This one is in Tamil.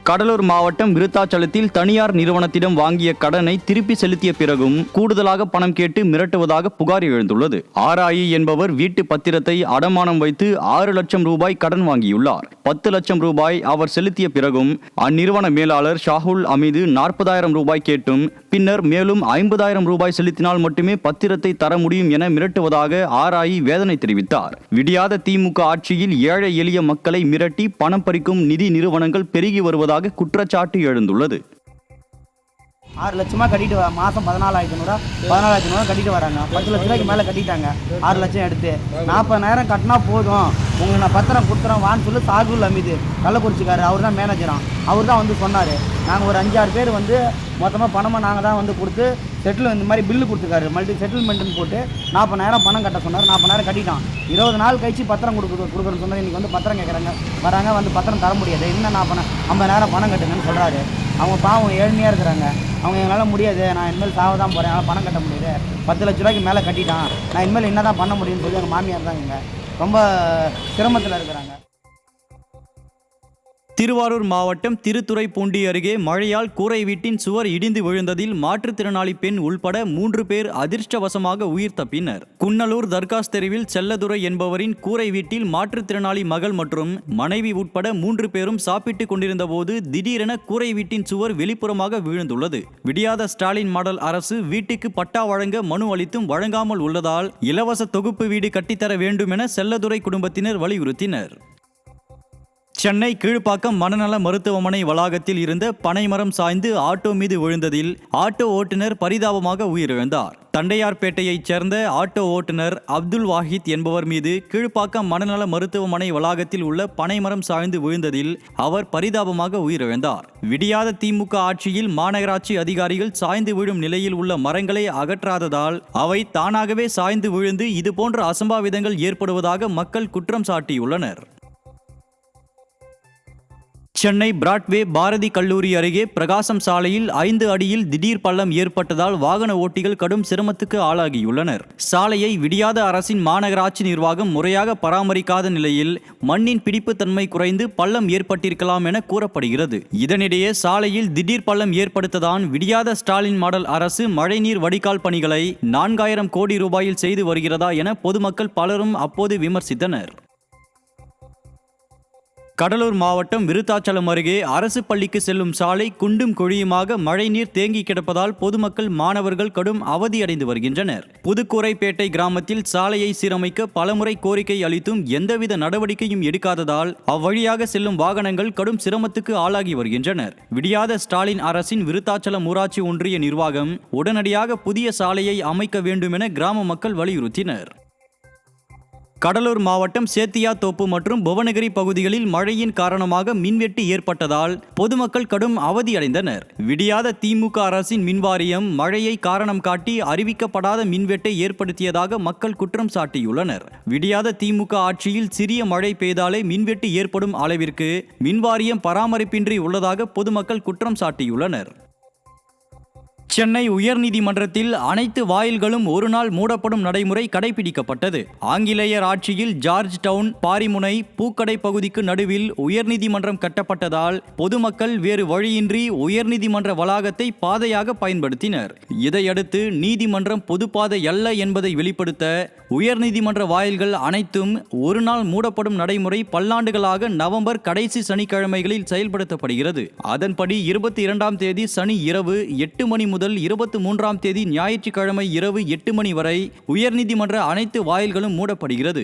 கடலூர் மாவட்டம் விருத்தாச்சலத்தில் தனியார் நிறுவனத்திடம் வாங்கிய கடனை திருப்பி செலுத்திய பிறகும் கூடுதலாக பணம் கேட்டு மிரட்டுவதாக புகார் எழுந்துள்ளது. ஆராயி என்பவர் வீட்டு பத்திரத்தை அடமானம் வைத்து 6 லட்சம் ரூபாய் கடன் வாங்கியுள்ளார். 10 லட்சம் ரூபாய் அவர் செலுத்திய பிறகும் அந்நிறுவன மேலாளர் ஷாகுல் அமீது 40,000 ரூபாய் கேட்டும் பின்னர் மேலும் 50,000 ரூபாய் செலுத்தினால் மட்டுமே பத்திரத்தை தர முடியும் என மிரட்டுவதாக ஆராயி வேதனை தெரிவித்தார். விடியாத திமுக ஆட்சியில் ஏழை எளிய மக்களை மிரட்டி பணம் பறிக்கும் நிதி நிறுவனங்கள் பெருகி வருவதாக குற்றச்சாட்டு எழுந்துள்ளது. 6 லட்சமாக கட்டிட்டு மாதம் 14,500 கட்டிட்டு வராங்க. 10 லட்ச ரூபாய்க்கு மேலே கட்டிட்டாங்க. 6 லட்சம் எடுத்து 40,000 கட்டினா போதும், உங்களுக்கு நான் பத்திரம் கொடுத்துறேன் வான்னு சொல்லி ஷாகுல் அமீது கள்ளக்குறிச்சிக்காரு, அவர் தான் மேனேஜரான், அவர் தான் வந்து சொன்னார். நாங்கள் ஒரு 5-6 பேர் வந்து மொத்தமாக பணமாக நாங்கள் தான் வந்து கொடுத்து செட்டில் இந்த மாதிரி பில்லு கொடுத்துருக்காரு. மல்டி செட்டில்மெண்ட்டுன்னு போட்டு 40,000 பணம் கட்ட சொன்னார். 40,000 கட்டிட்டான். 20 நாள் கழிச்சு பத்திரம் கொடுக்குறேன்னு சொன்னது. இன்றைக்கி வந்து பத்திரம் கேட்குறாங்க, வராங்க, வந்து பத்திரம் தர முடியாது. என்ன நான் 50,000 பணம் கட்டுங்கன்னு சொல்கிறாரு. அவங்க பாவம் ஏழ்மையாக இருக்கிறாங்க. அவங்க எங்களால் முடியாது, நான் இனிமேல் சாவ தான் போகிறேன், என்னால் பணம் கட்ட முடியாது, 10 லட்ச ரூபாய்க்கு மேலே கட்டிட்டான், நான் இனிமேல் என்ன தான் பண்ண முடியும்னு சொல்லி எங்கள் மாமியார் தான் இங்கே ரொம்ப சிரமத்தில் இருக்கிறாங்க. திருவாரூர் மாவட்டம் திருத்துறைப்பூண்டி அருகே மழையால் கூரை வீட்டின் சுவர் இடிந்து விழுந்ததில் மாற்றுத்திறனாளி பெண் உள்பட 3 பேர் அதிர்ஷ்டவசமாக உயிர் தப்பினர். குன்னலூர் தர்காஸ் தெருவில் செல்லதுரை என்பவரின் கூரை வீட்டில் மாற்றுத்திறனாளி மகள் மற்றும் மனைவி உட்பட 3 பேரும் சாப்பிட்டுக் கொண்டிருந்த போது திடீரென கூரை வீட்டின் சுவர் வெளிப்புறமாக விழுந்துள்ளது. விடியாத ஸ்டாலின் மாடல் அரசு வீட்டுக்கு பட்டா வழங்க மனு அளித்தும் வழங்காமல் உள்ளதால் இலவச தொகுப்பு வீடு கட்டித்தர வேண்டும் என செல்லதுரை குடும்பத்தினர் வலியுறுத்தினர். சென்னை கீழ்ப்பாக்கம் மனநல மருத்துவமனை வளாகத்தில் இருந்த பனைமரம் சாய்ந்து ஆட்டோ மீது விழுந்ததில் ஆட்டோ ஓட்டுநர் பரிதாபமாக உயிரிழந்தார். தண்டையார்பேட்டையைச் சேர்ந்த ஆட்டோ ஓட்டுநர் அப்துல் வாஹித் என்பவர் மீது கீழ்ப்பாக்கம் மனநல மருத்துவமனை வளாகத்தில் உள்ள பனைமரம் சாய்ந்து விழுந்ததில் அவர் பரிதாபமாக உயிரிழந்தார். விடியாத திமுக ஆட்சியில் மாநகராட்சி அதிகாரிகள் சாய்ந்து விழும் நிலையில் உள்ள மரங்களை அகற்றாததால் அவை தானாகவே சாய்ந்து விழுந்து இதுபோன்ற அசம்பாவிதங்கள் ஏற்படுவதாக மக்கள் குற்றம் சாட்டியுள்ளனர். சென்னை பிராட்வே பாரதி கல்லூரி அருகே பிரகாசம் சாலையில் 5 அடியில் திடீர் பள்ளம் ஏற்பட்டதால் வாகன ஓட்டிகள் கடும் சிரமத்துக்கு ஆளாகியுள்ளனர். சாலையை விடியாத அரசின் மாநகராட்சி நிர்வாகம் முறையாக பராமரிக்காத நிலையில் மண்ணின் பிடிப்புத்தன்மை குறைந்து பள்ளம் ஏற்பட்டிருக்கலாம் என கூறப்படுகிறது. இதனிடையே சாலையில் திடீர் பள்ளம் ஏற்படுத்ததான் விடியாத ஸ்டாலின் மாடல் அரசு மழைநீர் வடிகால் பணிகளை 4,000 கோடி ரூபாயில் செய்து வருகிறதா என பொதுமக்கள் பலரும் அப்போது விமர்சித்தனர். கடலூர் மாவட்டம் விருத்தாச்சலம் அருகே அரசு பள்ளிக்கு செல்லும் சாலை குண்டும் குழியுமாக மழைநீர் தேங்கி கிடப்பதால் பொதுமக்கள் மாணவர்கள் கடும் அவதியடைந்து வருகின்றனர். புதுக்கூரைப்பேட்டை கிராமத்தில் சாலையை சீரமைக்க பலமுறை கோரிக்கை அளித்தும் எந்தவித நடவடிக்கையும் எடுக்காததால் அவ்வழியாக செல்லும் வாகனங்கள் கடும் சிரமத்துக்கு ஆளாகி வருகின்றனர். விடியாத ஸ்டாலின் அரசின் விருத்தாச்சலம் ஊராட்சி ஒன்றிய நிர்வாகம் உடனடியாக புதிய சாலையை அமைக்க வேண்டும் என கிராம மக்கள் வலியுறுத்தினர். கடலூர் மாவட்டம் சேத்தியாத்தோப்பு மற்றும் புவனகிரி பகுதிகளில் மழையின் காரணமாக மின்வெட்டு ஏற்பட்டதால் பொதுமக்கள் கடும் அவதியடைந்தனர். விடியாத திமுக அரசின் மின்வாரியம் மழையை காரணம் காட்டி அறிவிக்கப்படாத மின்வெட்டை ஏற்படுத்தியதாக மக்கள் குற்றம் சாட்டியுள்ளனர். விடியாத திமுக ஆட்சியில் சிறிய மழை பெய்தாலே மின்வெட்டு ஏற்படும் அளவிற்கு மின்வாரியம் பராமரிப்பின்றி உள்ளதாக பொதுமக்கள் குற்றம் சாட்டியுள்ளனர். சென்னை உயர்நீதிமன்றத்தில் அனைத்து வாயில்களும் ஒரு நாள் மூடப்படும் நடைமுறை கடைபிடிக்கப்பட்டது. ஆங்கிலேயர் ஆட்சியில் ஜார்ஜ் டவுன், பாரிமுனை, பூக்கடை பகுதிக்கு நடுவில் உயர்நீதிமன்றம் கட்டப்பட்டதால் பொதுமக்கள் வேறு வழியின்றி உயர்நீதிமன்ற வளாகத்தை பாதையாக பயன்படுத்தினர். இதையடுத்து நீதிமன்றம் பொதுப்பாதை அல்ல என்பதை வெளிப்படுத்த உயர்நீதிமன்ற வாயில்கள் அனைத்தும் ஒரு நாள் மூடப்படும் நடைமுறை பல்லாண்டுகளாக நவம்பர் கடைசி சனிக்கிழமைகளில் செயல்படுத்தப்படுகிறது. அதன்படி 22ஆம் தேதி சனி இரவு 8 மணி முதல் 23ஆம் தேதி ஞாயிற்றுக்கிழமை இரவு 8 மணி வரை உயர்நீதிமன்ற அனைத்து வாயில்களும் மூடப்படுகிறது.